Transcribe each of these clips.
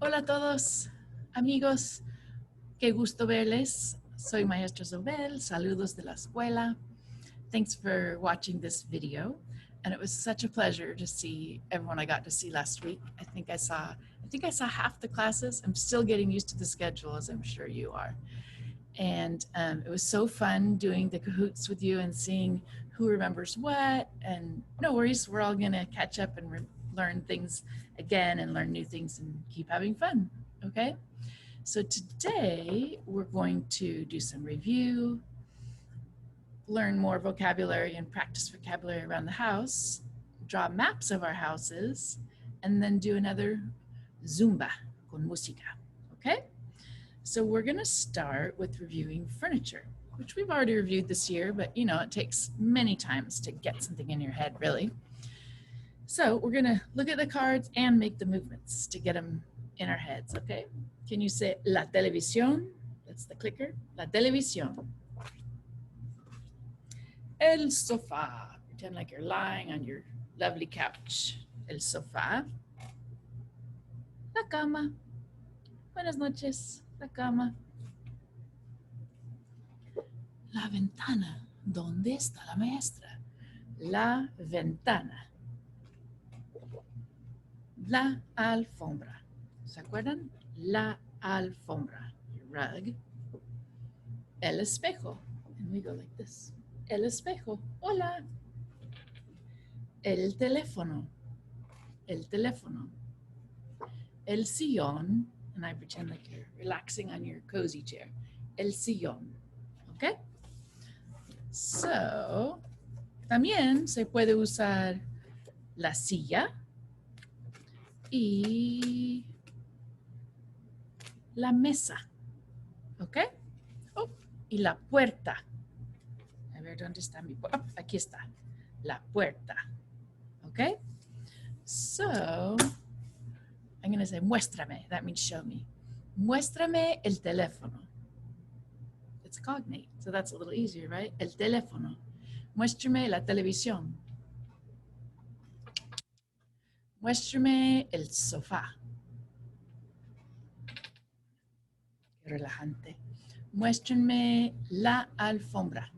Hola a todos, amigos. Qué gusto verles. Soy Maestra Zobel. Saludos de la escuela. Thanks for watching this video. And it was such a pleasure to see everyone I got to see last week. I think I saw half the classes. I'm still getting used to the schedule, as I'm sure you are. And it was so fun doing the Kahoots with you and seeing who remembers what. And no worries, we're all gonna catch up and learn things again and learn new things and keep having fun, okay? So today we're going to do some review, learn more vocabulary and practice vocabulary around the house, draw maps of our houses, and then do another Zumba con música, okay? So we're gonna start with reviewing furniture, which we've already reviewed this year, but you know, it takes many times to get something in your head, really. So we're gonna look at the cards and make the movements to get them in our heads, okay? Can you say la televisión? That's the clicker. La televisión. El sofá. Pretend like you're lying on your lovely couch. El sofá. La cama. Buenas noches. La cama. La ventana. ¿Dónde está la maestra? La ventana. La alfombra. ¿Se acuerdan? La alfombra. Your rug. El espejo. And we go like this. El espejo. Hola. El teléfono. El teléfono. El sillón. And I pretend like you're relaxing on your cozy chair. El sillón. Okay? So, también se puede usar la silla y la mesa. Okay? Oh, y la puerta. A ver, ¿dónde está mi puerta? Oh, aquí está. La puerta. Okay? So, I'm going to say muéstrame. That means show me. Muéstrame el teléfono. It's cognate, so that's a little easier, right? El teléfono. Muéstrame la televisión. Muéstrame el sofá. Qué relajante. Muéstrame la alfombra.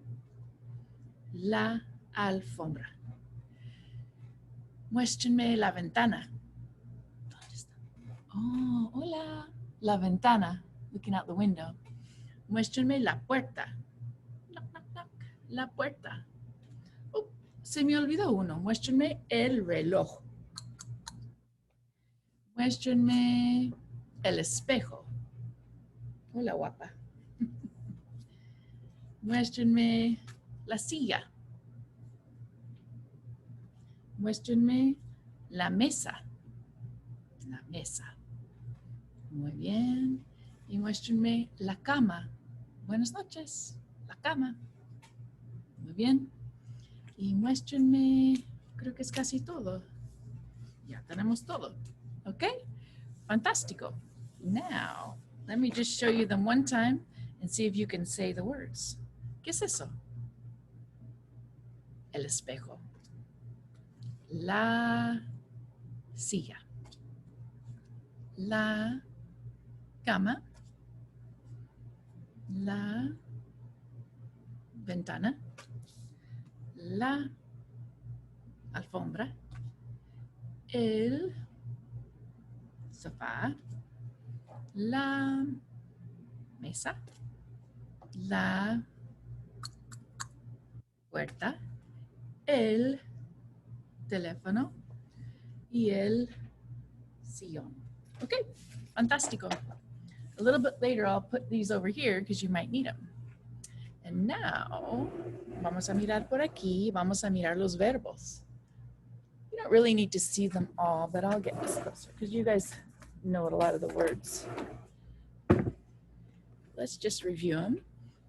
La alfombra. Muéstrenme la ventana. ¿Dónde está? Oh, hola. La ventana. Looking out the window. Muéstrenme la puerta. Knock, knock, knock. La puerta. Oh, se me olvidó uno. Muéstrenme el reloj. Muéstrenme el espejo. Hola, guapa. Muéstrenme la silla. Muéstrenme la mesa. La mesa. Muy bien. Y muéstrenme la cama. Buenas noches. La cama. Muy bien. Y muéstrenme, creo que es casi todo. Ya tenemos todo. ¿Ok? Fantástico. Now, let me just show you them one time and see if you can say the words. ¿Qué es eso? El espejo. La silla. La cama. La ventana. La alfombra. El sofá. La mesa. La puerta. El teléfono y el sillón. Okay, fantástico. A little bit later, I'll put these over here because you might need them. And now, vamos a mirar por aquí. Vamos a mirar los verbos. You don't really need to see them all, but I'll get this closer because you guys know a lot of the words. Let's just review them.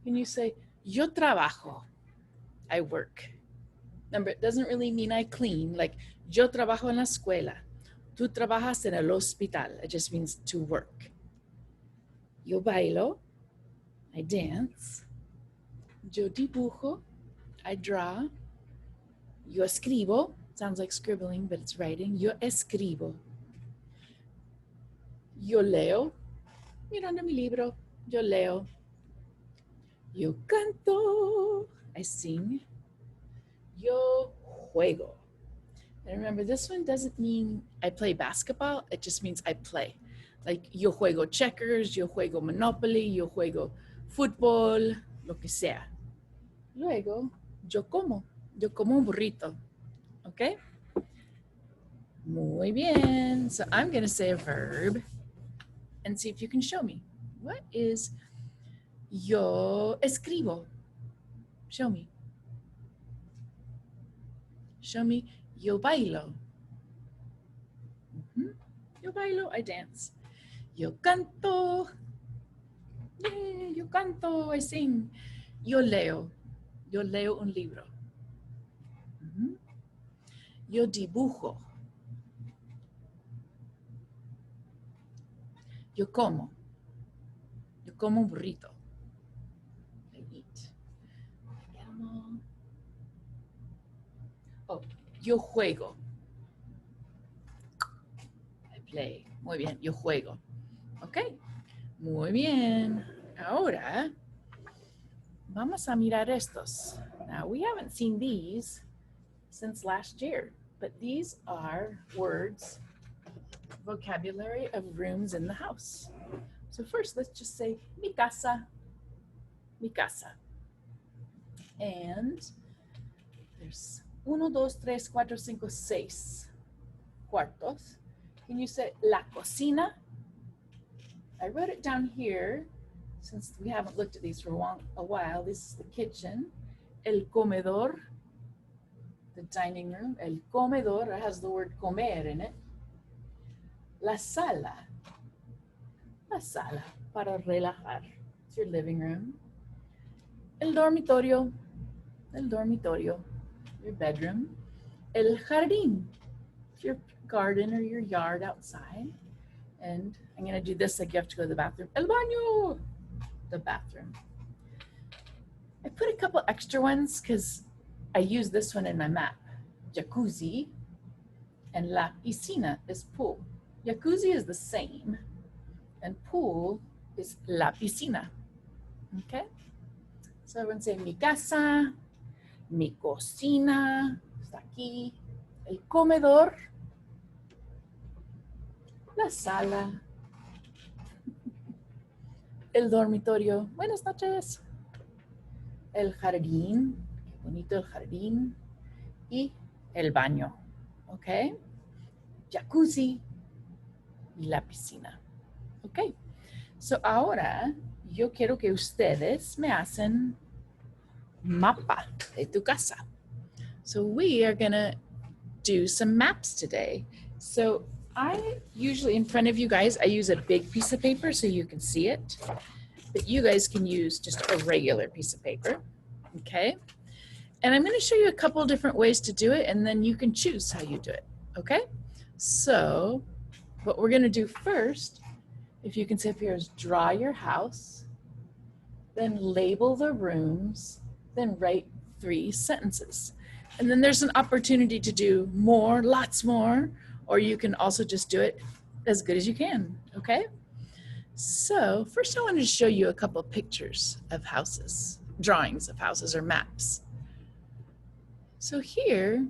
Can you say, yo trabajo? I work. Remember, it doesn't really mean I clean. Like, yo trabajo en la escuela. Tú trabajas en el hospital. It just means to work. Yo bailo. I dance. Yo dibujo. I draw. Yo escribo. Sounds like scribbling, but it's writing. Yo escribo. Yo leo. Mirando mi libro. Yo leo. Yo canto. I sing. Yo juego. And remember, this one doesn't mean I play basketball. It just means I play. Like yo juego checkers, yo juego Monopoly, yo juego fútbol, lo que sea. Luego, yo como un burrito. Okay? Muy bien. So I'm going to say a verb and see if you can show me. What is yo escribo? Show me. Show me. Yo bailo. Yo bailo, I dance. Yo canto. Yay, yo canto, I sing. Yo leo. Yo leo un libro. Yo dibujo. Yo como. Yo como un burrito. I eat. Oh, yo juego. I play. Muy bien, yo juego. Ok. Muy bien. Ahora, vamos a mirar estos. Now, we haven't seen these since last year, but these are words, vocabulary of rooms in the house. So first, let's just say mi casa, mi casa. And there's 1, 2, 3, 4, 5, 6 cuartos. Can you say la cocina? I wrote it down here since we haven't looked at these for a while. This is the kitchen. El comedor, the dining room. El comedor has the word comer in it. La sala para relajar. It's your living room. El dormitorio, your bedroom. El jardín, it's your garden or your yard outside. And I'm going to do this like you have to go to the bathroom. El baño, the bathroom. I put a couple extra ones because I use this one in my map. Jacuzzi and la piscina is pool. Jacuzzi is the same and pool is la piscina. Okay? So everyone say mi casa, mi cocina, está aquí, el comedor, la sala, el dormitorio, buenas noches, el jardín, qué bonito el jardín, y el baño, ¿ok? Jacuzzi y la piscina, ¿ok? So ahora yo quiero que ustedes me hacen mapa de tu casa. So we are gonna do some maps today. So I usually, in front of you guys, I use a big piece of paper so you can see it, but you guys can use just a regular piece of paper, okay? And I'm gonna show you a couple of different ways to do it and then you can choose how you do it, okay? So what we're gonna do first, if you can see up here, is draw your house, then label the rooms, then write 3 sentences. And then there's an opportunity to do more, lots more, or you can also just do it as good as you can, okay? So first I wanted to show you a couple of pictures of houses, drawings of houses or maps. So here,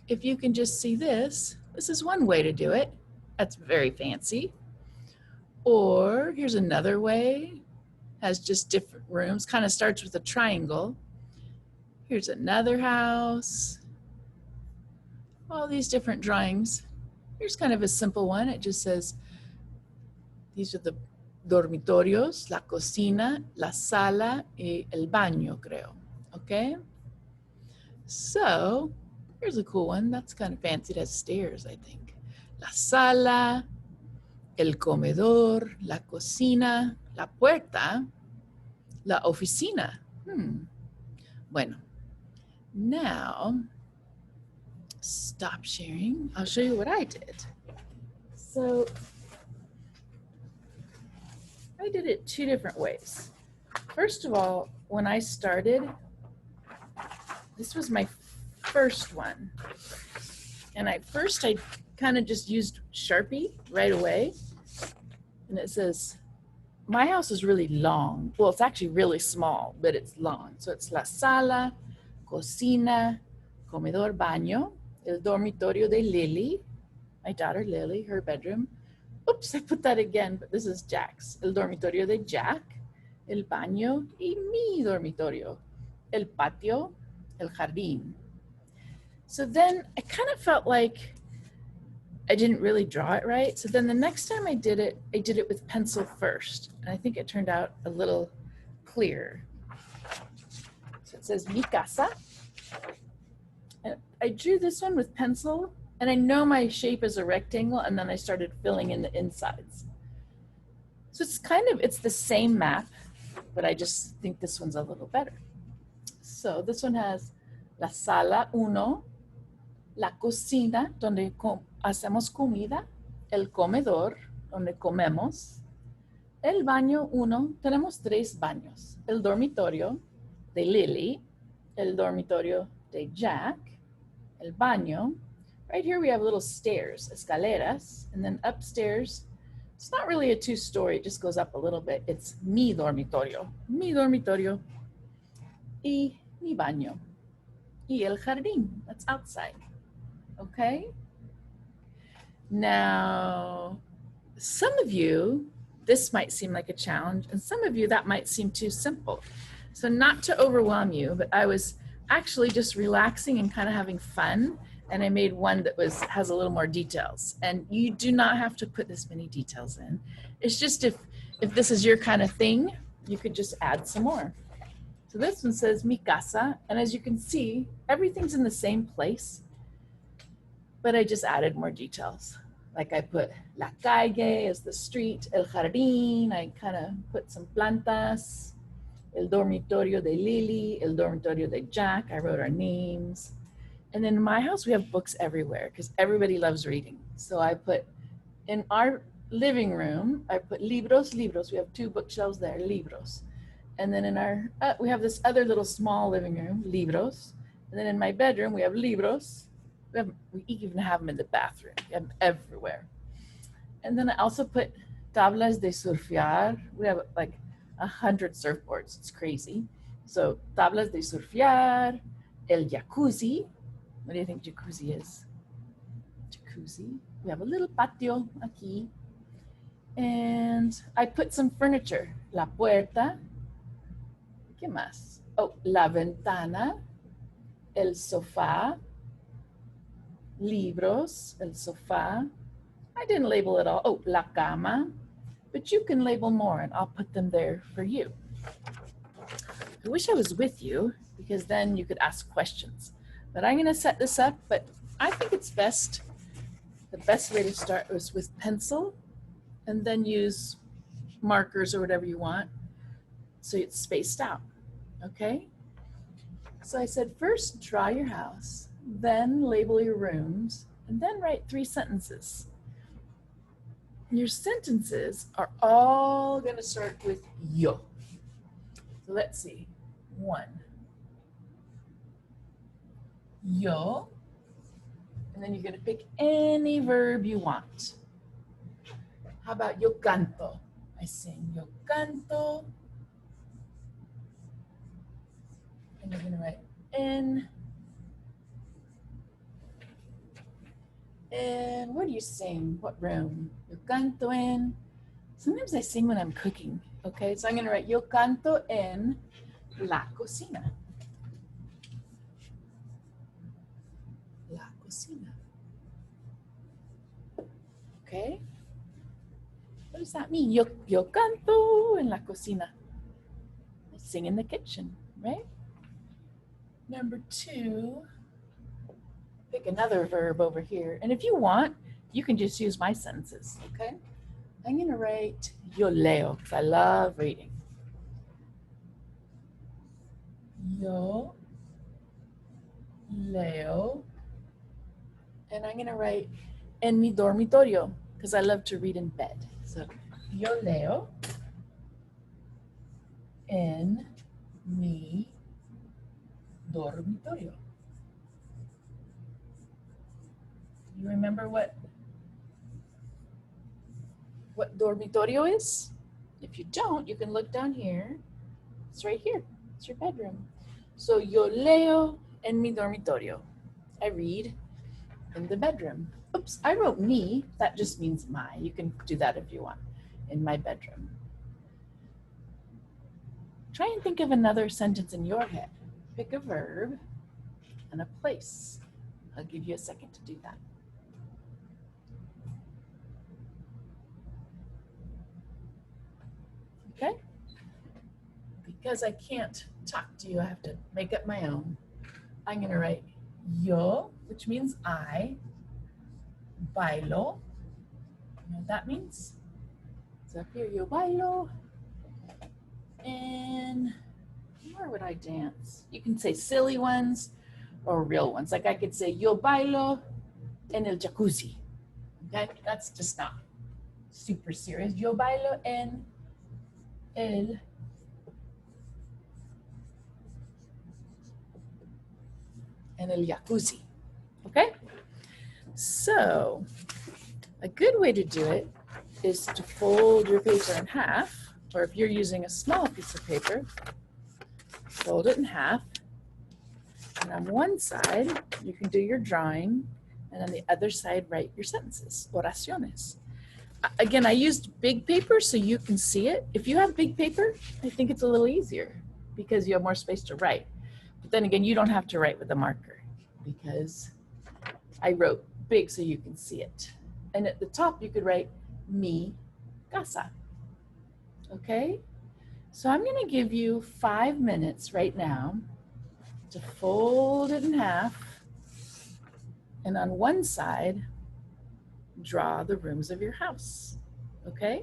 if you can just see this is one way to do it. That's very fancy. Or here's another way, has just different rooms, kind of starts with a triangle. Here's another house. All these different drawings. Here's kind of a simple one. It just says, these are the dormitorios, la cocina, la sala, y el baño, creo. Okay? So, here's a cool one. That's kind of fancy. It has stairs, I think. La sala, el comedor, la cocina, la puerta, la oficina. Bueno. Now, stop sharing. I'll show you what I did. So, I did it 2 different ways. First of all, when I started, this was my first one. And I kind of just used Sharpie right away. And it says, my house is really long. Well, it's actually really small, but it's long. So it's la sala, cocina, comedor, baño, el dormitorio de Lily, my daughter Lily, her bedroom. Oops, I put that again, but this is Jack's. El dormitorio de Jack, el baño y mi dormitorio, el patio, el jardín. So then I kind of felt like I didn't really draw it right. So then the next time I did it with pencil first. And I think it turned out a little clearer. So it says mi casa. And I drew this one with pencil, and I know my shape is a rectangle, and then I started filling in the insides. So it's the same map, but I just think this one's a little better. So this one has la sala uno, la cocina, donde hacemos comida, el comedor, donde comemos, el baño uno, tenemos 3 baños, el dormitorio de Lily, el dormitorio de Jack, el baño. Right here we have little stairs, escaleras, and then upstairs, it's not really a 2-story, it just goes up a little bit. It's mi dormitorio, y mi baño, y el jardín, that's outside. Okay? Now, some of you, this might seem like a challenge, and some of you, that might seem too simple. So not to overwhelm you, but I was actually just relaxing and kind of having fun, and I made one that has a little more details. And you do not have to put this many details in. It's just if this is your kind of thing, you could just add some more. So this one says mi casa, and as you can see, everything's in the same place, but I just added more details. Like I put la calle as the street, el jardín, I kind of put some plantas, el dormitorio de Lily, el dormitorio de Jack, I wrote our names. And then in my house, we have books everywhere because everybody loves reading. So I put, in our living room, I put libros. We have 2 bookshelves there, libros. And then in our, we have this other little small living room, libros. And then in my bedroom, we have libros. We even have them in the bathroom. We have them everywhere. And then I also put tablas de surfear. We have like 100 surfboards. It's crazy. So tablas de surfear, el jacuzzi. What do you think jacuzzi is? Jacuzzi. We have a little patio aquí. And I put some furniture. La puerta. ¿Qué más? Oh, la ventana. El sofá. Libros. El sofá. I didn't label it all. Oh, la cama. But you can label more, and I'll put them there for you. I wish I was with you, because then you could ask questions. But I'm going to set this up, but I think it's best. The best way to start was with pencil, and then use markers or whatever you want, so it's spaced out, okay? So I said, first draw your house, then label your rooms, and then write 3 sentences. Your sentences are all going to start with yo. So let's see. 1. Yo. And then you're going to pick any verb you want. How about yo canto? I sing yo canto. And you're going to write en. And where do you sing? What room? Yo canto en. Sometimes I sing when I'm cooking. Okay, so I'm going to write yo canto en la cocina. La cocina. Okay. What does that mean? Yo canto en la cocina. I sing in the kitchen, right? Number 2. Pick another verb over here. And if you want, you can just use my sentences, okay? I'm going to write yo leo, because I love reading. Yo leo. And I'm going to write en mi dormitorio, because I love to read in bed. So yo leo en mi dormitorio. You remember what what dormitorio is? If you don't, you can look down here. It's right here. It's your bedroom. So yo leo en mi dormitorio. I read in the bedroom. Oops, I wrote me. That just means my. You can do that if you want. In my bedroom. Try and think of another sentence in your head. Pick a verb and a place. I'll give you a second to do that. Okay? Because I can't talk to you, I have to make up my own. I'm going to write yo, which means I, bailo. You know what that means? So up here, yo bailo. And where would I dance? You can say silly ones or real ones. Like I could say yo bailo en el jacuzzi. Okay? That's just not super serious. Yo bailo en el jacuzzi. Okay? So a good way to do it is to fold your paper in half, or if you're using a small piece of paper, fold it in half. And on one side, you can do your drawing, and on the other side, write your sentences, oraciones. Again, I used big paper so you can see it. If you have big paper, I think it's a little easier because you have more space to write. But then again, you don't have to write with a marker because I wrote big so you can see it. And at the top, you could write mi casa. Okay? So I'm going to give you 5 minutes right now to fold it in half. And on one side, draw the rooms of your house. Okay?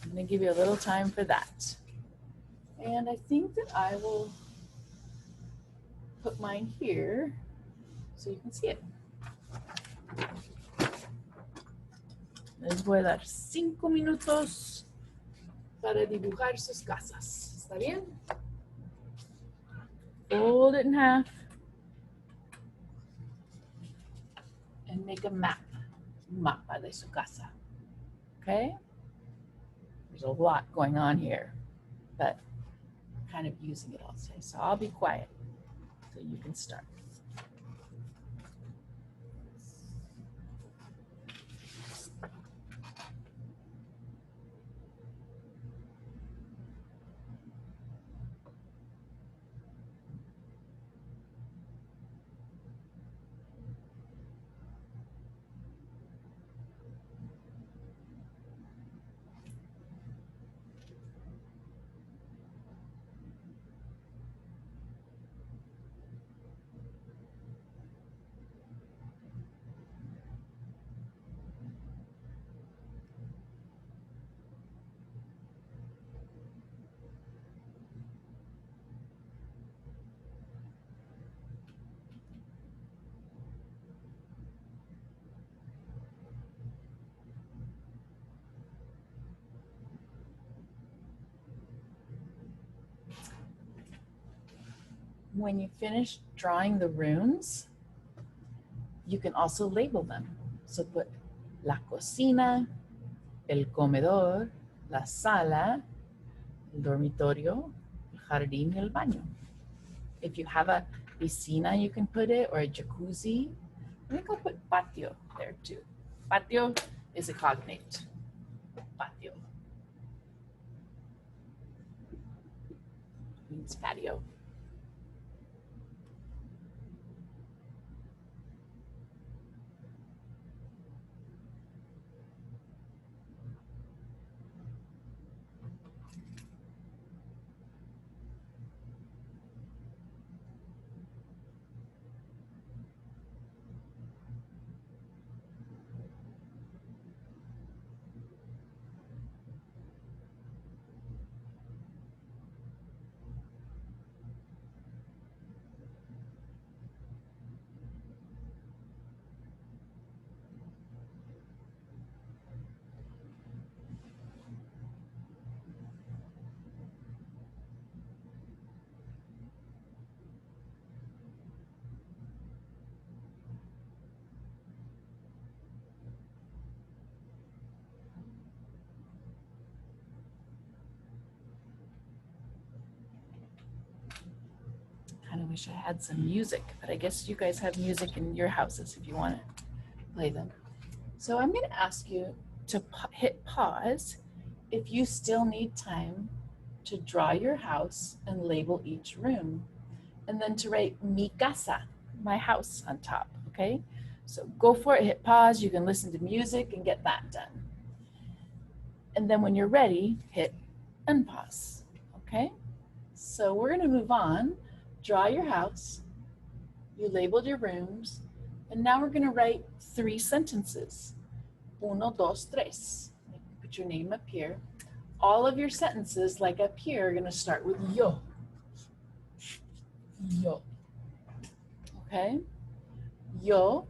I'm going to give you a little time for that. And I think that I will put mine here so you can see it. Les voy a dar 5 minutos para dibujar sus casas. ¿Está bien? Fold it in half and make a map. Mapa de su casa. Okay? There's a lot going on here, but I'm kind of using it all today. So I'll be quiet so you can start. When you finish drawing the runes, you can also label them. So put la cocina, el comedor, la sala, el dormitorio, el jardín, y el baño. If you have a piscina, you can put it, or a jacuzzi. I think I'll put patio there too. Patio is a cognate. Patio means patio. wish I had some music, but I guess you guys have music in your houses if you want to play them. So I'm going to ask you to hit pause if you still need time to draw your house and label each room, and then to write mi casa, my house, on top, okay? So go for it, hit pause, you can listen to music and get that done. And then when you're ready, hit unpause, okay? So we're gonna move on. Draw your house, you labeled your rooms, and now we're gonna write 3 sentences. 1, 2, 3. Put your name up here. All of your sentences, like up here, are gonna start with yo. Yo, okay? Yo,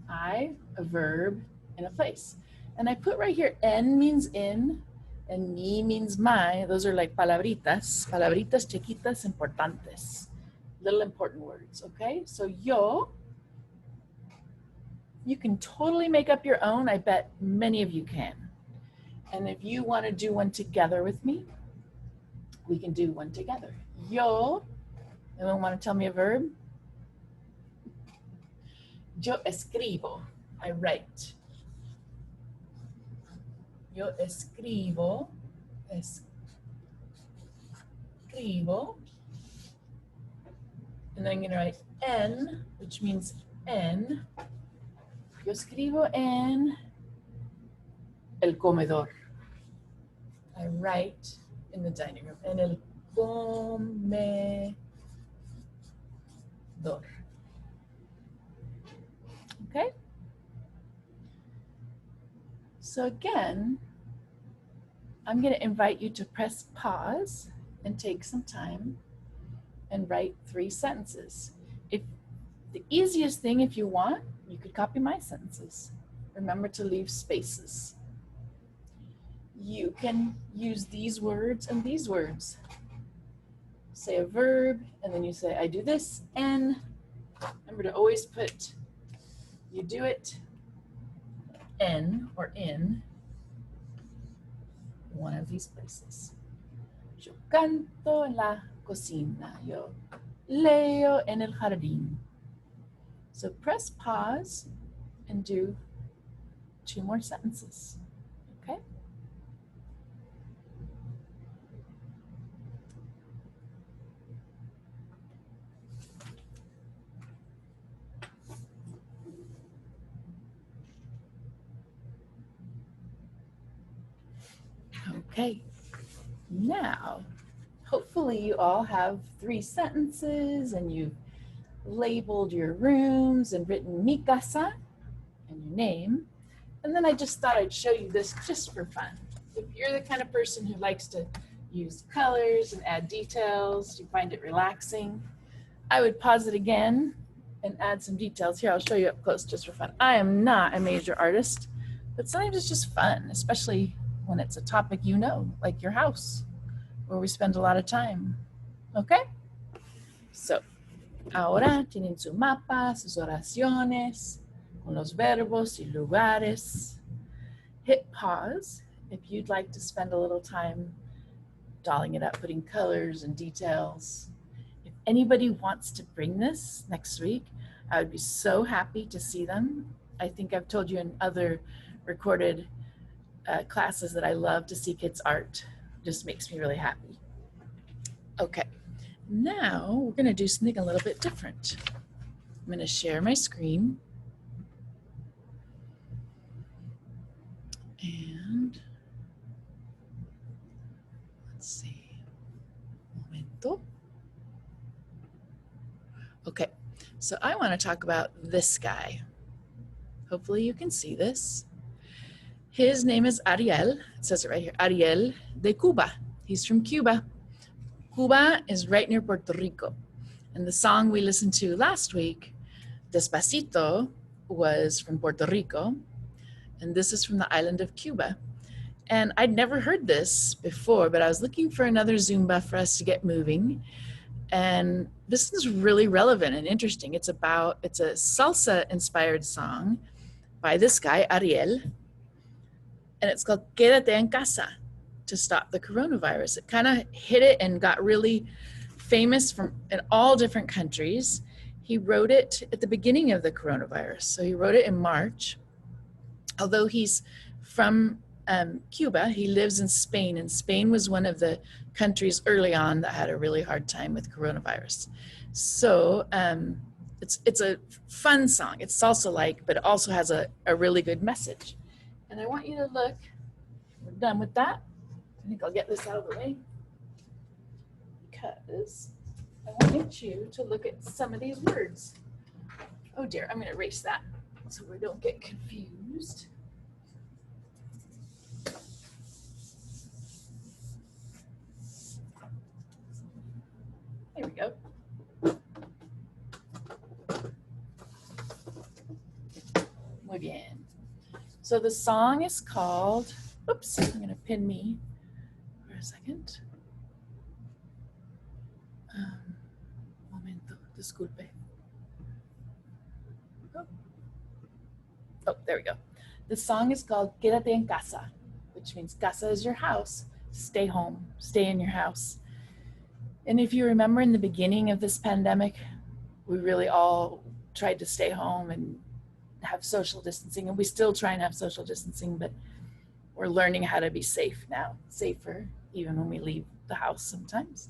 I, a verb, in a place. And I put right here, en means in, and mi means my. Those are like palabritas chiquitas importantes. Little important words, okay? So yo, you can totally make up your own. I bet many of you can. And if you want to do one together with me, we can do one together. Yo, anyone want to tell me a verb? Yo escribo, I write. Yo escribo, and then I'm going to write en, which means en. Yo escribo en el comedor. I write in the dining room. En el comedor. Okay? So again, I'm going to invite you to press pause and take some time and write 3 sentences. If the easiest thing, if you want, you could copy my sentences. Remember to leave spaces. You can use these words and these words. Say a verb, and then you say, I do this, and remember to always put, you do it, en or in one of these places. Yo canto en la cocina. Yo leo en el jardín. So press pause and do 2 more sentences, okay? Okay, now, hopefully you all have 3 sentences and you've labeled your rooms and written mi casa and your name. And then I just thought I'd show you this just for fun. If you're the kind of person who likes to use colors and add details, you find it relaxing, I would pause it again and add some details. Here, I'll show you up close just for fun. I am not a major artist, but sometimes it's just fun, especially when it's a topic you know, like your house, where we spend a lot of time. Okay? So, ahora tienen su mapa, sus oraciones, con los verbos y lugares. Hit pause if you'd like to spend a little time dolling it up, putting colors and details. If anybody wants to bring this next week, I would be so happy to see them. I think I've told you in other recorded classes that I love to see kids' art. Just makes me really happy. Okay, now we're gonna do something a little bit different. I'm gonna share my screen. And let's see, momento. Okay, so I want to talk about this guy. Hopefully you can see this. His name is Ariel. It says it right here, Ariel de Cuba. He's from Cuba. Cuba is right near Puerto Rico. And the song we listened to last week, Despacito, was from Puerto Rico. And this is from the island of Cuba. And I'd never heard this before, but I was looking for another Zumba for us to get moving. And this is really relevant and interesting. It's a salsa-inspired song by this guy, Ariel. And it's called Quedate en Casa, to stop the coronavirus. It kind of hit it and got really famous from in all different countries. He wrote it at the beginning of the coronavirus. So he wrote it in March. Although he's from Cuba, he lives in Spain, and Spain was one of the countries early on that had a really hard time with coronavirus. So it's a fun song. It's salsa-like, but it also has a really good message. And I want you to look, we're done with that. I think I'll get this out of the way because I want you to look at some of these words. Oh dear, I'm gonna erase that so we don't get confused. There we go. Muy bien. So the song is called, oops, I'm gonna pin me for a second. Momento, disculpe. Oh, there we go. The song is called Quedate en Casa, which means casa is your house. Stay home, stay in your house. And if you remember in the beginning of this pandemic, we really all tried to stay home and have social distancing, and we still try and have social distancing, but we're learning how to be safe now, safer, even when we leave the house sometimes.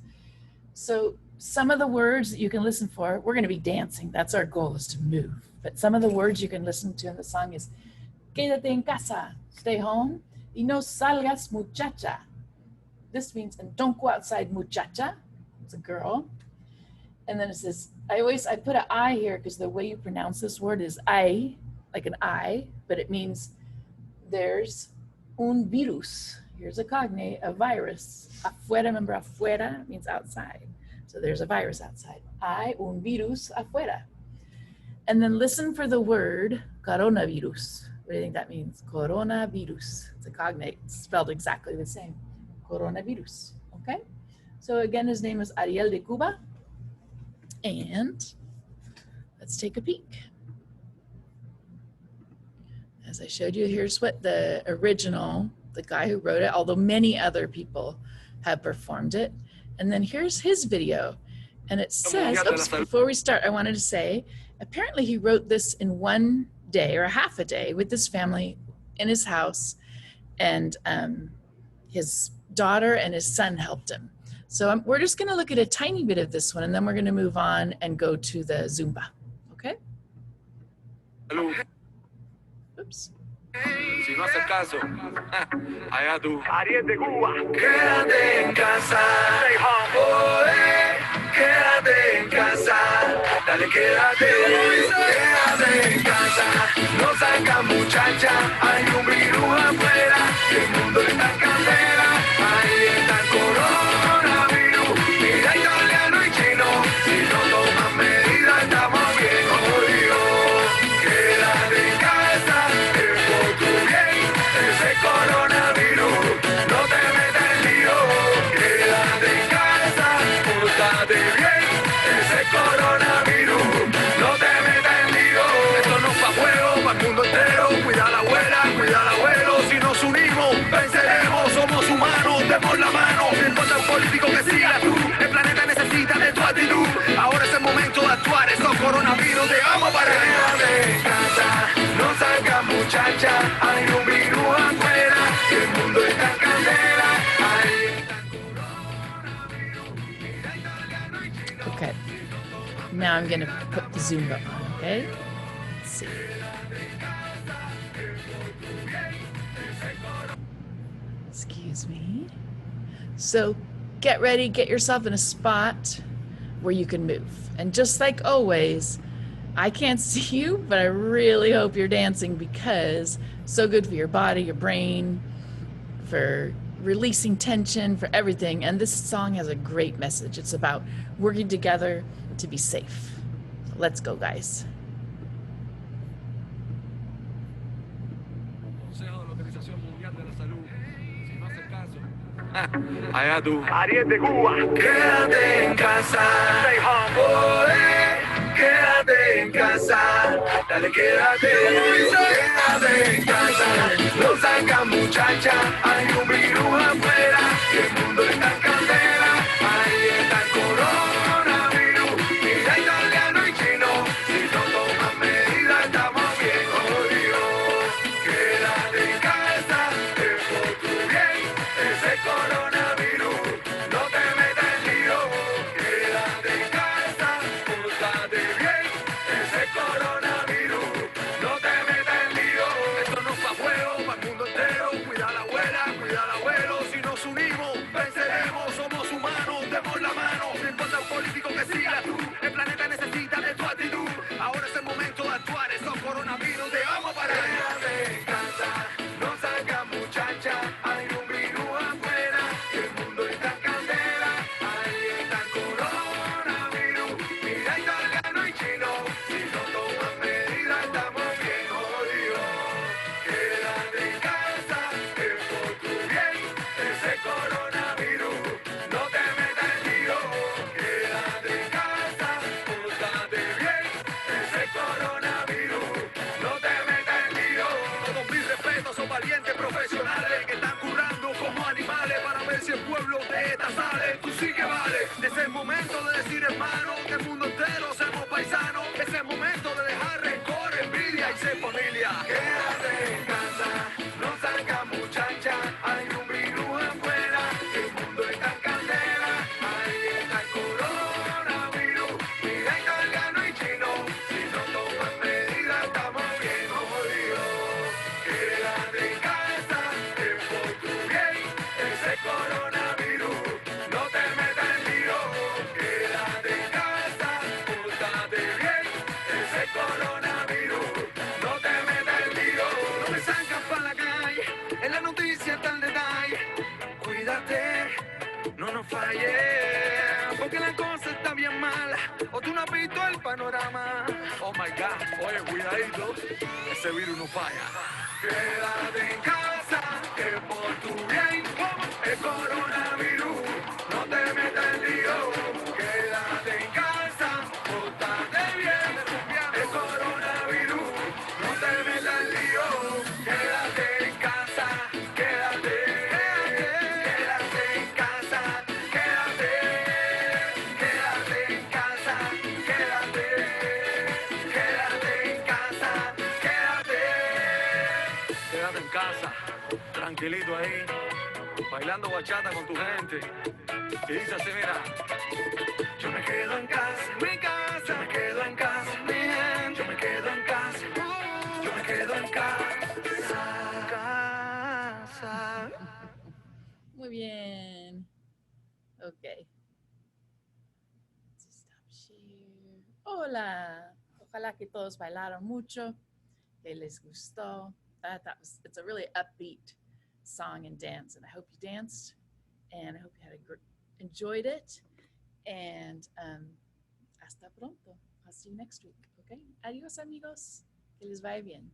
So some of the words that you can listen for, we're gonna be dancing. That's our goal, is to move. But some of the words you can listen to in the song is, Quédate en casa, stay home, y no salgas muchacha. This means, and don't go outside muchacha, it's a girl. And then it says, I put an I here because the way you pronounce this word is I, like an I, but it means there's un virus. Here's a cognate, a virus. Afuera, remember afuera means outside. So there's a virus outside. Hay un virus afuera. And then listen for the word coronavirus. What do you think that means? Coronavirus. It's a cognate, it's spelled exactly the same. Coronavirus, okay? So again, his name is Ariel de Cuba. And let's take a peek. As I showed you, here's what the original, the guy who wrote it, although many other people have performed it. And then here's his video. And it says, oops, before we start, I wanted to say, apparently he wrote this in one day or a half a day with his family in his house, and his daughter and his son helped him. So we're just gonna look at a tiny bit of this one, and then we're gonna move on and go to the Zumba, okay? Hello. Oops. Si no haces caso, allá tú. Ariel de Cuba. Quédate en casa. Stay home. Oye, quédate en casa. Dale, quédate. Quédate en casa. No salgas, muchacha. Hay un virus afuera. El mundo está en candela. Ahí está el coronavirus. Mira, italiano y chino. Si no toman medidas, estamos bien jodidos. Quédate en casa. Ese coronavirus, no te metas en lío. Quédate en casa, pórtate bien. Ese coronavirus, no te metas en lío. Esto no es pa' juego, pa' el mundo entero. Cuida a la abuela, cuida al abuelo. Si nos unimos, venceremos. Somos humanos, demos la mano. No importa un político que siga tú. El planeta necesita de tu actitud. Ahora es el momento de actuar. Estos coronavirus te vamos para quédate en casa, no salgas, muchacha. Hay un virus afuera, el mundo está en candela. Ahí está el coronavirus. Okay, now I'm gonna put the Zumba on, okay? Let's see. Excuse me. So get ready, get yourself in a spot where you can move. And just like always, I can't see you, but I really hope you're dancing, because so good for your body, your brain, for releasing tension, for everything. And this song has a great message. It's about working together to be safe. Let's go, guys. Allá tú. Ariel de Cuba. Quédate en casa. Stay home. Oye, quédate en casa. Dale, quédate. Quédate en casa. No salgas, muchacha. Hay un virus afuera. Y el mundo está en candela. Ahí está el coronavirus. momento de decir hermano, que el mundo entero seamos paisanos. Es el momento de dejar rencor, envidia y ser familia. Quédate en casa, no salga muchacha, hay un virus afuera, el mundo está en candela, ahí está el coronavirus, mira italiano y chino, si no toman medidas estamos bien jodidos. Quédate en casa, es por tu bien, ese coronavirus, no te metas en lío. Quédate en casa, pórtate bien, ese coronavirus, no te metas en lío. No me sacas para la calle, en la noticia está el detalle. Cuídate, no nos falles, porque la cosa está bien mala, o tú no has visto el panorama. Oh my God, oye, cuidadito, ese virus no falla. Quédate en casa, que por tu bien, el coronavirus, no te metas en lío. Quédate en casa, pórtate bien, el coronavirus, no te metas en lío. Quédate en casa, quédate, quédate en casa, quédate, quédate en casa, quédate, quédate en casa, quédate. Quédate en casa, tranquilito ahí, bailando bachata con tu gente. Y dice así, mira, yo me quedo en casa, mi casa, yo me quedo en casa, mi gente, yo me quedo en casa, yo me quedo en casa. Muy bien. Ok. Let's stop share. Hola. Ojalá que todos bailaron mucho, que les gustó. It's a really upbeat song and dance, and I hope you danced, and I hope you enjoyed it. And hasta pronto. I'll see you next week. Okay. Adios, amigos. Que les vaya bien.